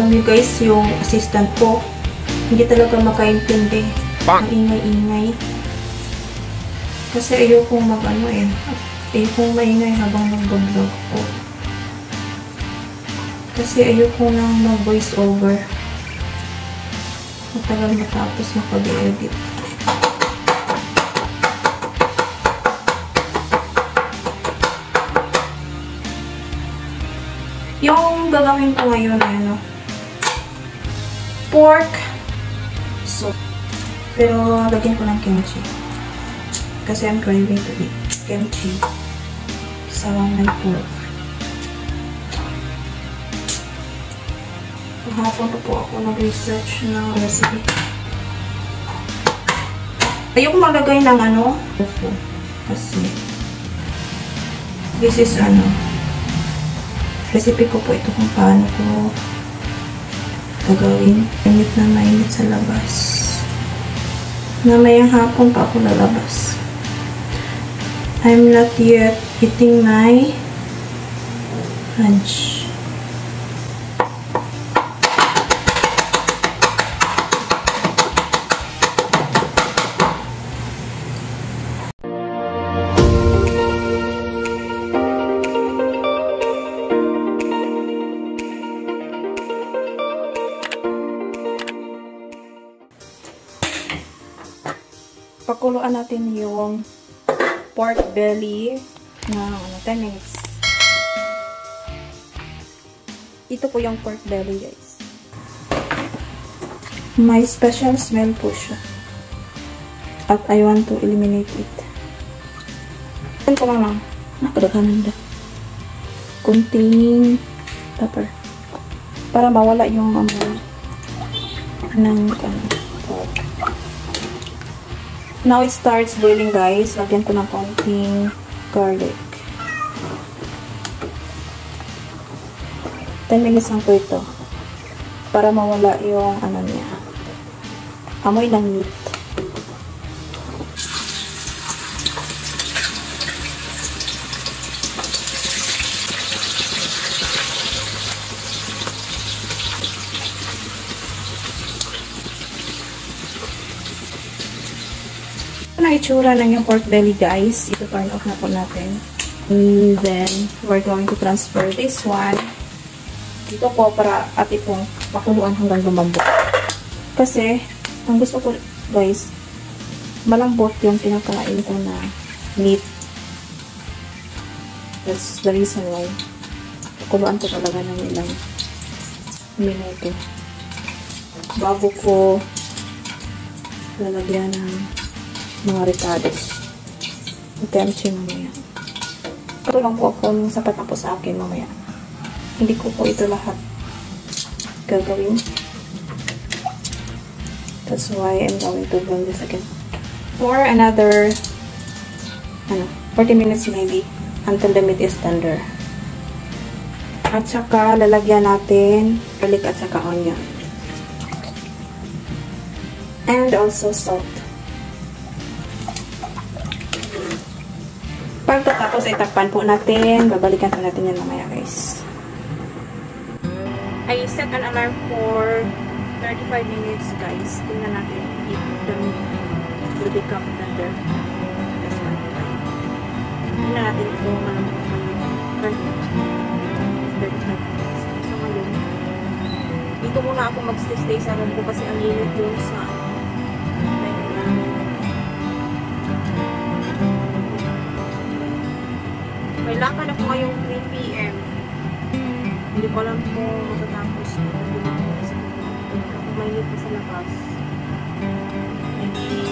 Alam niyo guys, yung assistant ko, hindi talaga makaintindi. Maingay-ingay. Kasi ayokong mag-ano eh. Ayokong maingay habang nag-vlog ko. Kasi ayokong lang mag-voice over. Matagal matapos makapag-edit. Yung gagawin ko ngayon ay ano, pork soup. Pero lagyan ko ng kimchi. Kasi I'm craving to eat kimchi sa my pork. Kahapon pa po ako nag-research ng recipe. Ayoko maglagay ng ano, tofu. Kasi this is ano, recipe ko po ito kung paano ko gagawin. Mainit na mainit sa labas. Mamayang hapon pa ako lalabas. I'm not yet eating my lunch. Pakuluan natin yung pork belly na 10 minutes. Ito po yung pork belly, guys. May special smell po siya. At I want to eliminate it. Yan po lang. Nakadaghanan na. Kunting pepper. Para mawala yung amoy ng pork. Now it starts boiling, guys. Lagyan ko ng konting garlic. 10 minutes lang po ito. Para mawala yung ano niya. Amoy ng meat. Na itsura ng yung pork belly, guys. Ito turn off na po natin. And then, we're going to transfer this one dito po para at itong pakuluan hanggang lumambot. Kasi, ang gusto ko, guys, malambot yung pinakain ko na meat. That's the reason why pakuluan ko talaga ng ilang minuto bago ko lalagyan ng mga ricados. Kimchi mamaya. Ito lang po kung sapat na po sa akin mamaya. Hindi ko po ito lahat gagawin. That's why I'm going to boil this again. For another 40 minutes maybe until the meat is tender. At saka lalagyan natin garlic at saka onion. And also salt. Pagkatapos ay takpan po natin. Babalikan po natin yan mamaya, guys. I set an alarm for 35 minutes, guys. Tingnan natin if the meat will become tender. That's one. Tingnan natin ito malambot na 35 minutes. So ngayon, dito muna ako mag-stay sa room ko kasi ang init yung sa may lakad ako ngayong 3 PM. Hindi ko alam kung matatapos ko. Ako mainit pa sa labas. Hindi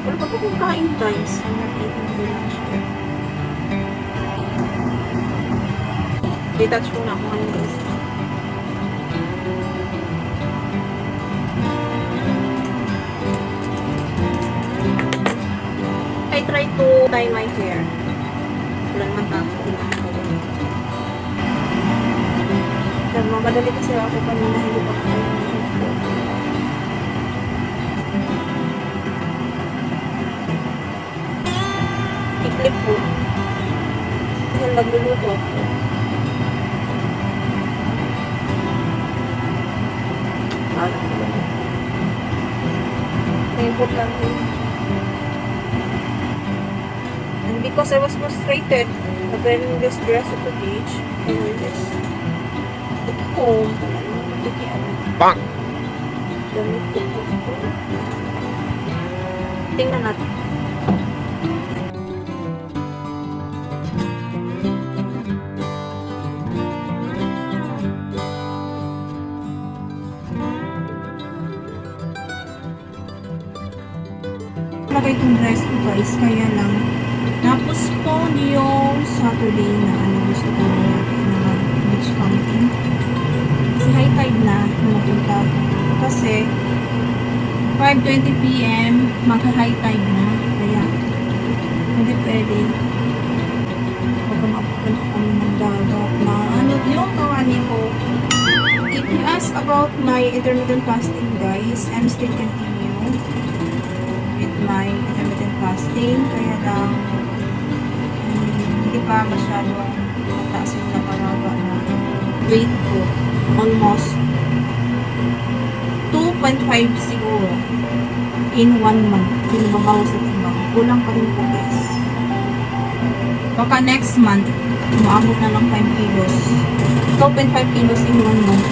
wala pa kung kain, guys. I'm not eating the lunch here. Detach muna ako ngayon, guys. I try to tie my hair. Wala naman tapos. Nagmamadali kasi ako kanina, hindi pa ko tayo. I-clip po. Kasi nagluluto ako. importante. And because I was frustrated wearing this dress at the beach, I wear this. At home, Bang! damit ko. Tingnan natin. Lagay itong dress ko guys, kaya lang na-postpone yung Saturday na gusto ko na beach camping. Kasi high tide na mapunta ako. Kasi 5:20 PM magka-high tide na. Kaya hindi pwede. Baka mapunta kami ng dagat na yung kawani ko. If you ask about my intermittent fasting guys, I'm still continuing with my intermittent fasting. Kaya lang hindi pa masyado mataas yung nakaraga na weight ko. Almost 2.5 siguro in 1 month. Pinababawas sa timbang. Kulang pa rin po guys. Baka next month umaabot na lang 5 kilos. 2.5 kilos in 1 month.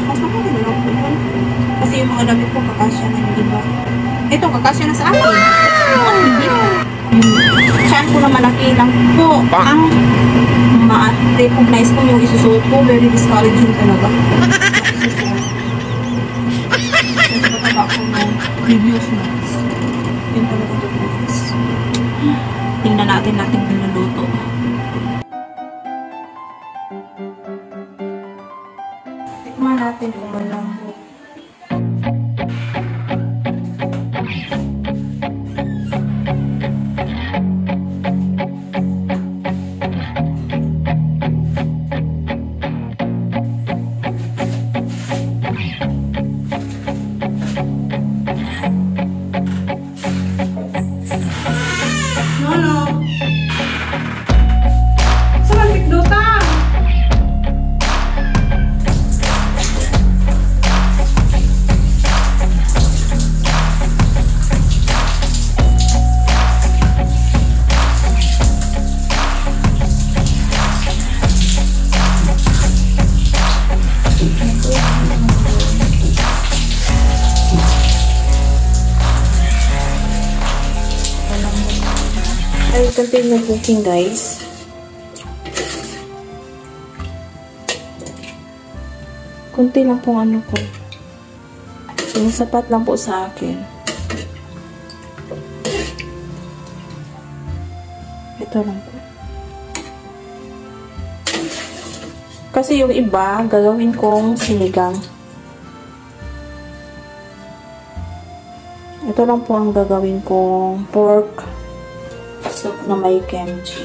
Mas na po din lang po yun. Kasi yung mga damit ko kakasya na yung iba. Ito kakasya na sa akin. Hindi po. Tiyan ko na malaki lang po ang ma-recognize ko yung isusuot ko. Very discouraging talaga. Mataba ko ng previous months. Yun talaga ito guys. Tingnan natin niluluto. Tikman natin kung malambot. Continue cooking guys. Kunti lang pong ano ko. Yung sapat lang po sa akin. Ito lang po. Kasi yung iba, gagawin kong sinigang. Ito lang po ang gagawin kong pork soup na may kimchi.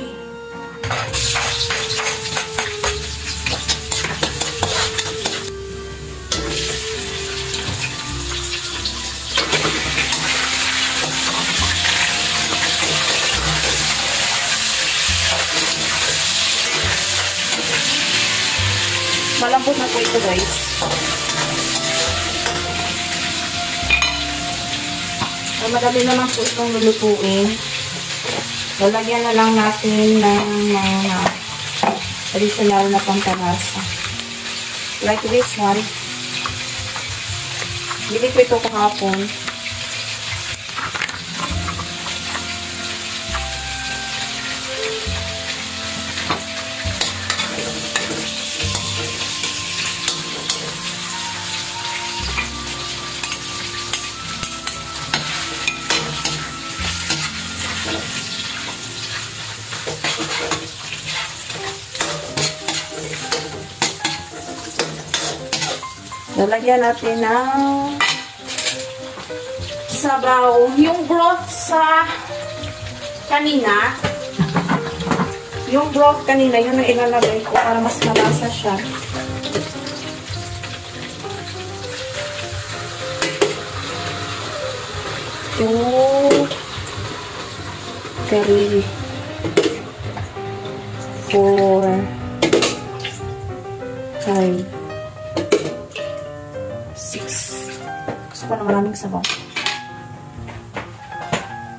Malambot na po ito guys. Madali naman po itong lulutuin. Lalagyan na lang natin ng mga additional na pampalasa. Like this one. Bili ko ito kahapon. Lalagyan natin ng sabaw. Yung broth sa kanina, yun ang ilalagay ko para mas malasa siya. Yung curry. 4, 5, 6. Gusto ko na maraming sabaw.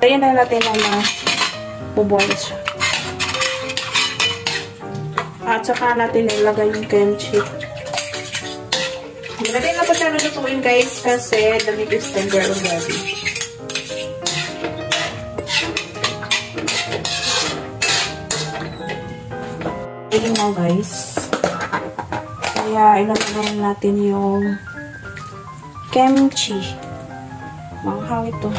Tayo na natin na buboil siya. At saka natin ilagay yung kimchi. Hindi na po siya lutuin guys kasi the meat is tender already. Ayun na guys. Kaya ilagay natin yung kimchi. Manghaw ito.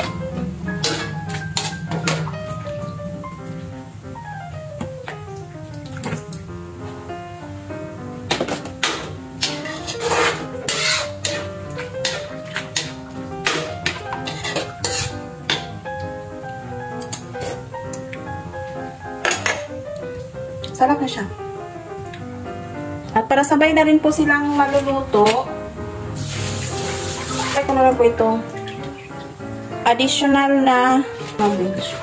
Sarap na siya. At para sabay na rin po silang maluluto, try ko na lang po itong additional na cabbage.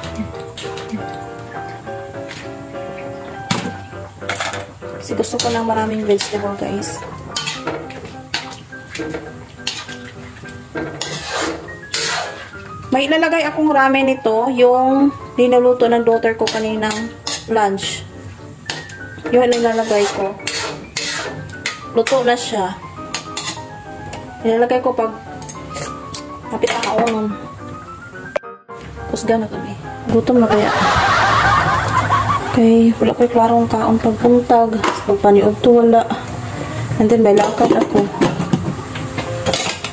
Kasi gusto ko ng maraming vegetable guys. May ilalagay akong ramen ito, yung dinuluto ng daughter ko kaninang lunch. Yun ang ilalagay ko. Luto na siya. Ilalagay ko pag kapit ang kaunon. Kusga na kami. Gutom na kaya. Okay, wala ko klarong kaon pagpuntag. Pagpaniod to wala. And then may lakad ako.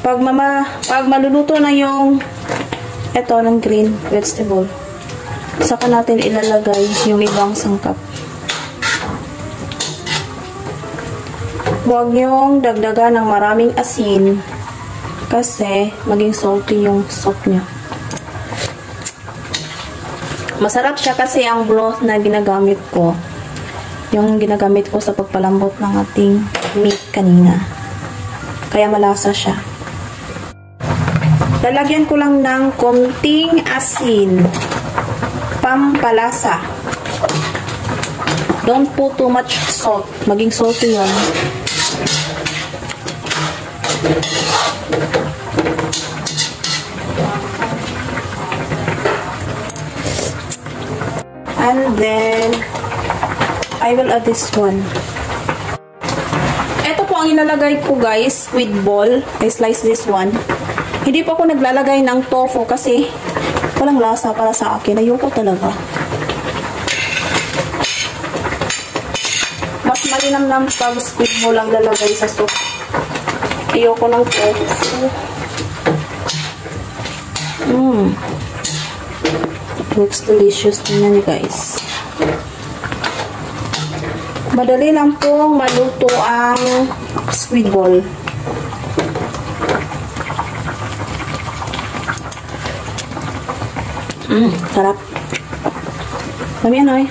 Pag maluluto na yung ito ng green vegetable, saka natin ilalagay yung ibang sangkap. Huwag niyong dagdagan ng maraming asin kasi maging salty yung soup niya. Masarap siya kasi ang broth na ginagamit ko, yung ginagamit ko sa pagpalambot ng ating meat kanina. Kaya malasa siya. Lalagyan ko lang ng konting asin. Pampalasa. Don't put too much salt. Maging salty yun. And then I will add this one. Ito po ang ilalagay ko guys, squid ball. I slice this one. Hindi po ako naglalagay ng tofu kasi walang lasa para sa akin. Ayoko talaga. Mas malinamnam pag squid ball lang lalagay sa soup. Ayoko ng tofu. Looks delicious din yan guys. Madali lang pong maluto ang squid ball. Sarap. Dami yan ay.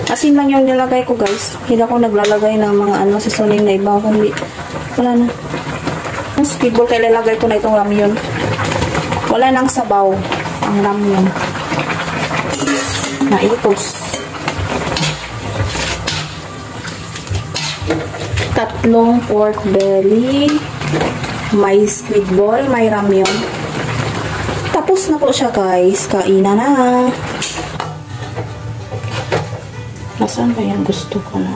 Asin lang yung nilagay ko guys. Hindi ako naglalagay ng mga seasoning na iba. Kundi wala na. Ang squid ball kaya lalagay ko na itong ramyun. Wala nang sabaw ang ramyun. Naitos. 3 pork belly, may squid ball, may ramyun. Tapos na po siya guys. Kainan na. Nasaan ba yan gusto ko na?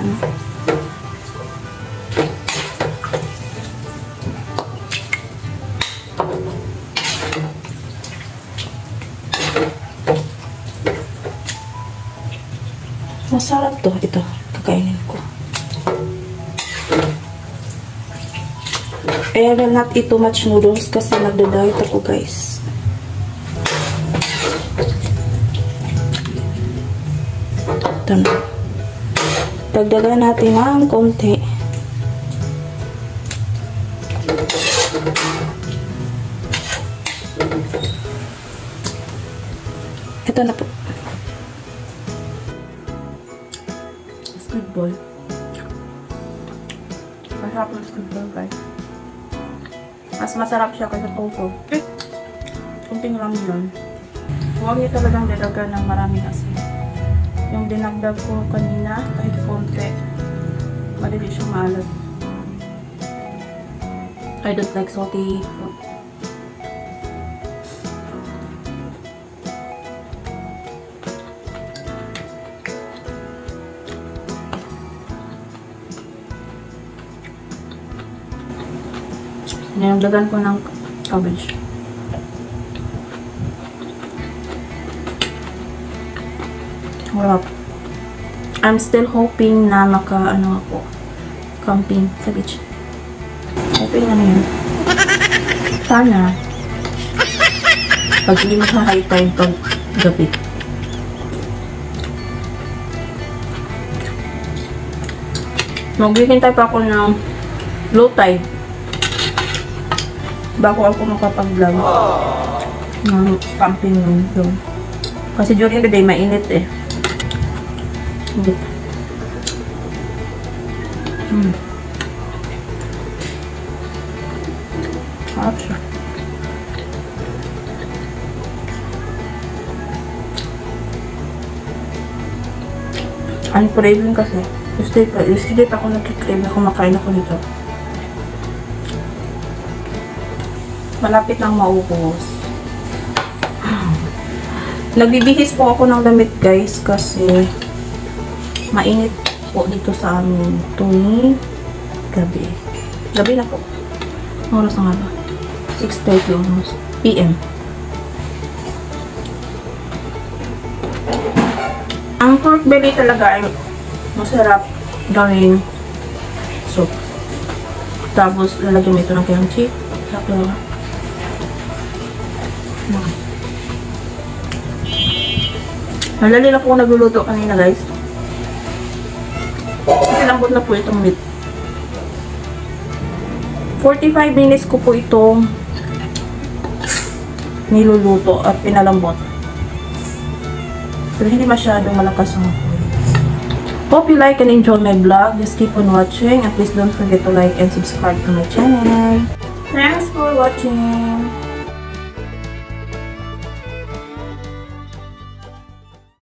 Masarap to. Ito. Kakainin ko. I will not eat too much noodles kasi nagda-diet ako guys. Ito na. Dagdagan natin ng konti. Ito na po. Squid ball. Masarap ng squid ball guys. Mas masarap siya kaysa tofu. Kunting lang yun. Huwag niyo talagang dadagan ng maraming asin. Yung dinagdag ko kanina, kahit konti, madali siyang maalat. I don't like salty food. Dinagdagan ko ng cabbage. Sarap. I'm still hoping na ako, camping sa beach. Hoping na yun. Sana. Pag hindi maka-high tide pag gabi. Maghihintay pa ako ng low tide bago ako makapag-vlog ng camping doon. Kasi during the day, mainit eh. Init. Sarap siya. Ang craving kasi. Yesterday pa ako nagkikrave na kumakain ako nito. Malapit nang maubos. Nagbibihis po ako ng damit guys kasi mainit po dito sa amin tuwing gabi. Gabi na po. Oras na nga ba? 6:30 almost. PM. Ang pork belly talaga ay masarap gawing soup. Tapos lalagyan mo ito ng kimchi. Sarap lang. Halali na po ako nagluluto kanina guys. Kasi lambot na po itong meat. 45 minutes ko po itong niluluto at pinalambot. Pero hindi masyadong malakas ang apoy. Hope you like and enjoy my vlog. Just keep on watching and please don't forget to like and subscribe to my channel. Thanks for watching.